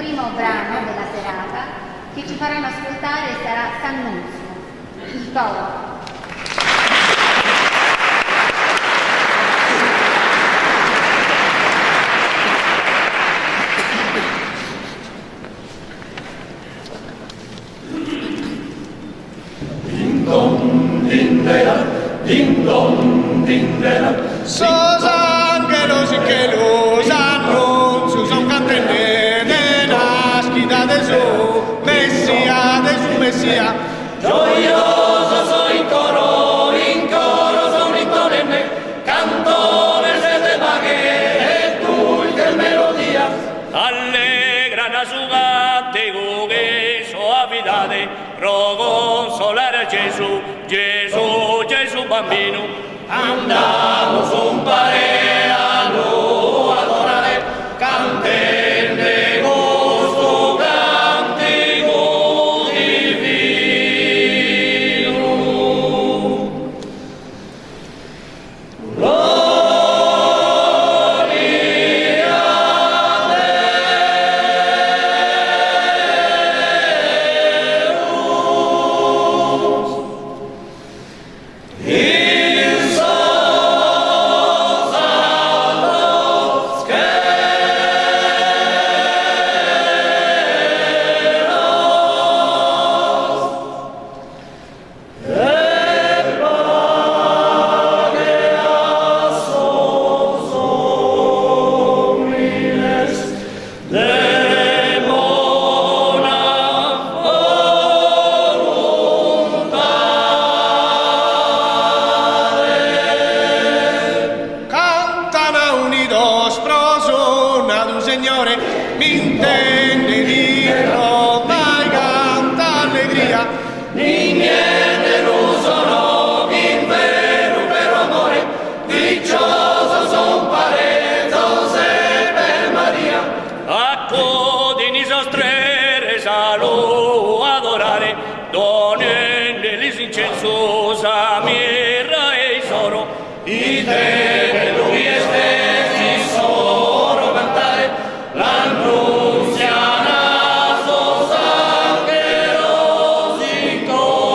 primo brano della serata che ci faranno ascoltare sarà Sannunzio, il coro. Ding dong, ding dong, sos angelos que los anuncios son cantene de nascita de su Messia. Gioioso soy in coro son ritornenne, cantores de maghe e dulce melodia. Allegra na su gatego che soavidade, pro consolare Gesù, Gesù bambino. Andamos un pareano adorare, cantende gusto cantico divino. Gloria Signore, mi intende di roba e canta allegria, ni niente non sono, in vero amore, diccioso son pareto se per Maria. A codini sostrere salo adorare, donne l'incensosa mirra e il soro, i te che lui stessi sono cantare, l'annunziana sosa che rosi coro.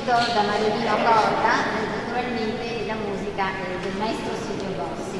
Da Mariolino Corda, naturalmente la musica del maestro Silvio Bossi.